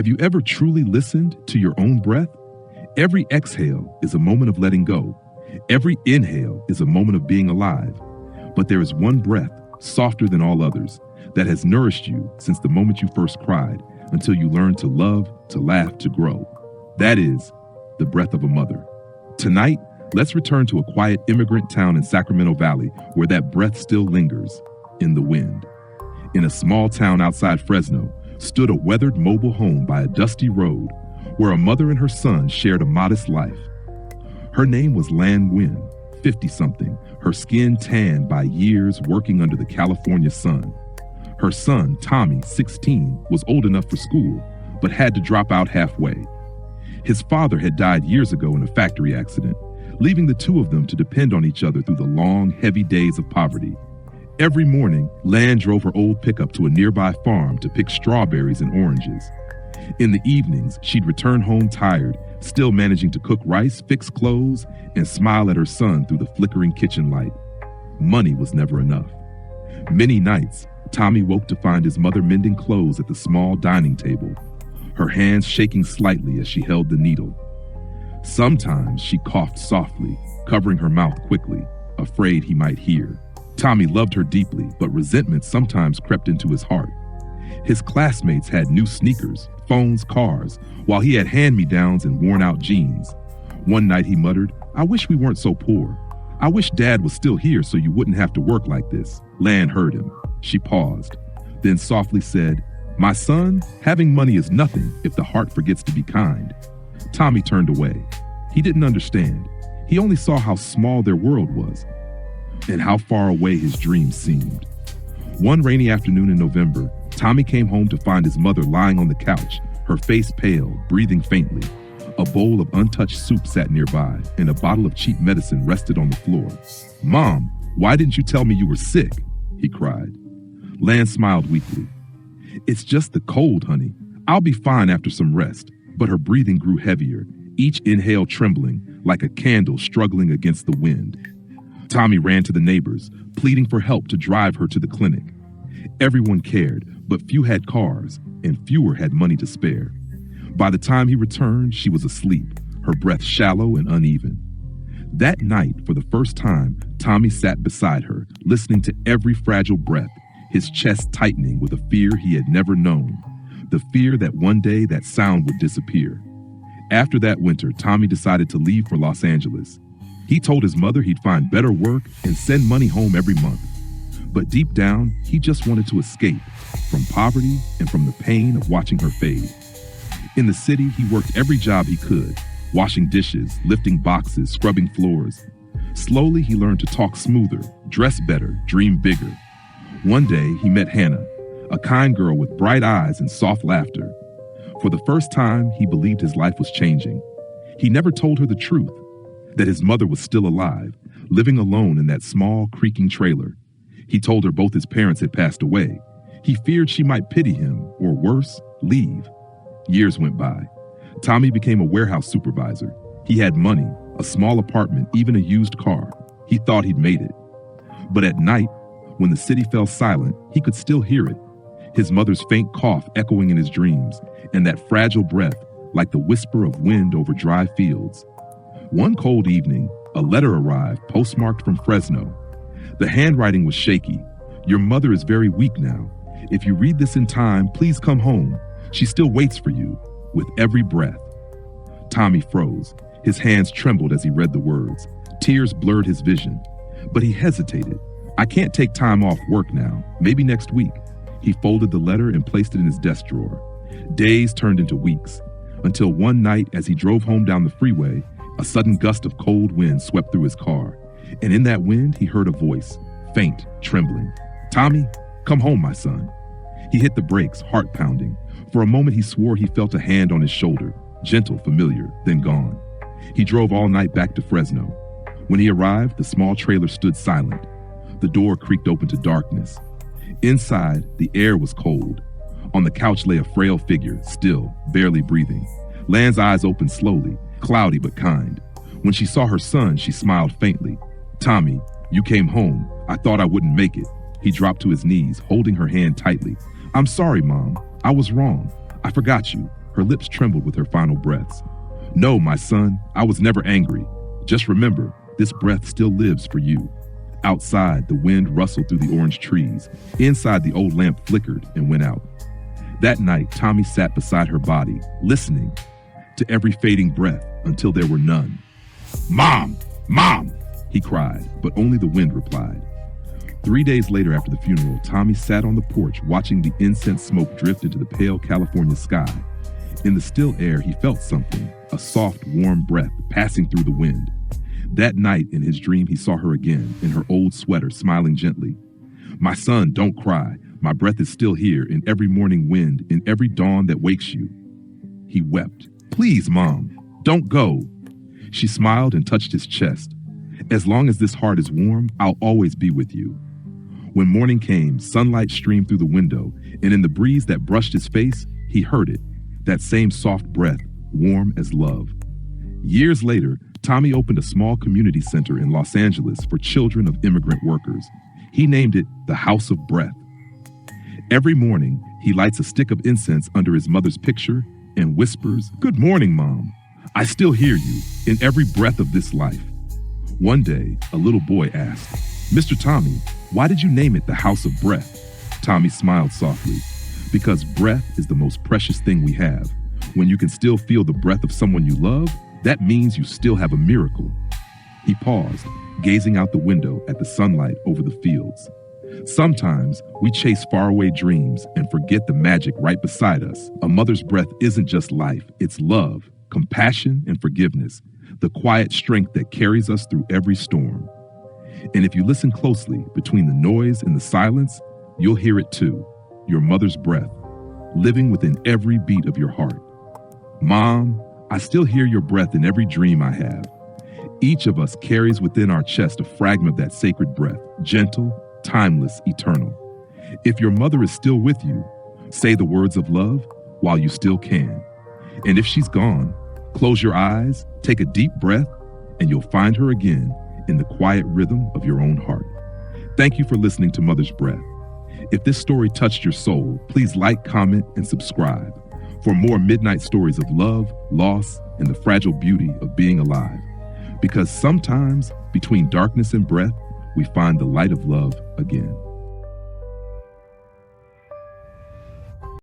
Have you ever truly listened to your own breath? Every exhale is a moment of letting go. Every inhale is a moment of being alive. But there is one breath, softer than all others, that has nourished you since the moment you first cried until you learned to love, to laugh, to grow. That is the breath of a mother. Tonight, let's return to a quiet immigrant town in Sacramento Valley where that breath still lingers, in the wind. In a small town outside Fresno stood a weathered mobile home by a dusty road where a mother and her son shared a modest life. Her name was Lan Nguyen, 50-something, her skin tanned by years working under the California sun. Her son, Tommy, 16, was old enough for school, but had to drop out halfway. His father had died years ago in a factory accident, leaving the two of them to depend on each other through the long, heavy days of poverty. Every morning, Lan drove her old pickup to a nearby farm to pick strawberries and oranges. In the evenings, she'd return home tired, still managing to cook rice, fix clothes, and smile at her son through the flickering kitchen light. Money was never enough. Many nights, Tommy woke to find his mother mending clothes at the small dining table, her hands shaking slightly as she held the needle. Sometimes she coughed softly, covering her mouth quickly, afraid he might hear. Tommy loved her deeply, but resentment sometimes crept into his heart. His classmates had new sneakers, phones, cars, while he had hand-me-downs and worn-out jeans. One night he muttered, "I wish we weren't so poor. I wish Dad was still here so you wouldn't have to work like this." Lan heard him. She paused, then softly said, "My son, having money is nothing if the heart forgets to be kind." Tommy turned away. He didn't understand. He only saw how small their world was and how far away his dreams seemed. One rainy afternoon in November, Tommy came home to find his mother lying on the couch, her face pale, breathing faintly. A bowl of untouched soup sat nearby, and a bottle of cheap medicine rested on the floor. "Mom, why didn't you tell me you were sick?" he cried. Lan smiled weakly. "It's just the cold, honey. I'll be fine after some rest." But her breathing grew heavier, each inhale trembling like a candle struggling against the wind. Tommy ran to the neighbors, pleading for help to drive her to the clinic. Everyone cared, but few had cars, and fewer had money to spare. By the time he returned, she was asleep, her breath shallow and uneven. That night, for the first time, Tommy sat beside her, listening to every fragile breath, his chest tightening with a fear he had never known, the fear that one day that sound would disappear. After that winter, Tommy decided to leave for Los Angeles. He told his mother he'd find better work and send money home every month. But deep down, he just wanted to escape from poverty and from the pain of watching her fade. In the city, he worked every job he could, washing dishes, lifting boxes, scrubbing floors. Slowly, he learned to talk smoother, dress better, dream bigger. One day, he met Hannah, a kind girl with bright eyes and soft laughter. For the first time, he believed his life was changing. He never told her the truth, that his mother was still alive, living alone in that small, creaking trailer. He told her both his parents had passed away. He feared she might pity him, or worse, leave. Years went by. Tommy became a warehouse supervisor. He had money, a small apartment, even a used car. He thought he'd made it. But at night, when the city fell silent, he could still hear it. His mother's faint cough echoing in his dreams, and that fragile breath like the whisper of wind over dry fields. One cold evening, a letter arrived, postmarked from Fresno. The handwriting was shaky. "Your mother is very weak now. If you read this in time, please come home. She still waits for you, with every breath." Tommy froze. His hands trembled as he read the words. Tears blurred his vision. But he hesitated. "I can't take time off work now. Maybe next week." He folded the letter and placed it in his desk drawer. Days turned into weeks, until one night as he drove home down the freeway, a sudden gust of cold wind swept through his car. And in that wind, he heard a voice, faint, trembling. "Tommy, come home, my son." He hit the brakes, heart pounding. For a moment, he swore he felt a hand on his shoulder, gentle, familiar, then gone. He drove all night back to Fresno. When he arrived, the small trailer stood silent. The door creaked open to darkness. Inside, the air was cold. On the couch lay a frail figure, still, barely breathing. Lan's eyes opened slowly, cloudy but kind. When she saw her son, she smiled faintly. "Tommy, you came home. I thought I wouldn't make it." He dropped to his knees, holding her hand tightly. "I'm sorry, Mom. I was wrong. I forgot you." Her lips trembled with her final breaths. No, my son, I was never angry. Just remember, this breath still lives for you. Outside, the wind rustled through the orange trees. Inside, the old lamp flickered and went out. That night, Tommy sat beside her body, listening to every fading breath until there were none. Mom! Mom! He cried, but only the wind replied. 3 days later after the funeral, Tommy sat on the porch watching the incense smoke drift into the pale California sky. In the still air, he felt something, a soft, warm breath passing through the wind. That night, in his dream, he saw her again, in her old sweater, smiling gently. My son, don't cry. My breath is still here, in every morning wind, in every dawn that wakes you. He wept. Please, Mom, don't go. She smiled and touched his chest. As long as this heart is warm, I'll always be with you. When morning came, sunlight streamed through the window, and in the breeze that brushed his face, he heard it, that same soft breath, warm as love. Years later, Tommy opened a small community center in Los Angeles for children of immigrant workers. He named it the House of Breath. Every morning, he lights a stick of incense under his mother's picture and whispers, "Good morning, Mom. I still hear you in every breath of this life." One day, a little boy asked, "Mr. Tommy, why did you name it the House of Breath?" Tommy smiled softly. Because breath is the most precious thing we have. When you can still feel the breath of someone you love, that means you still have a miracle. He paused, gazing out the window at the sunlight over the fields. Sometimes we chase faraway dreams and forget the magic right beside us. A mother's breath isn't just life, it's love, compassion, and forgiveness, the quiet strength that carries us through every storm. And if you listen closely, between the noise and the silence, you'll hear it too, your mother's breath, living within every beat of your heart. Mom, I still hear your breath in every dream I have. Each of us carries within our chest a fragment of that sacred breath, gentle, timeless, eternal. If your mother is still with you, say the words of love while you still can. And if she's gone, close your eyes, take a deep breath, and you'll find her again in the quiet rhythm of your own heart. Thank you for listening to Mother's Breath. If this story touched your soul, please like, comment, and subscribe for more midnight stories of love, loss, and the fragile beauty of being alive. Because sometimes, between darkness and breath, we find the light of love again.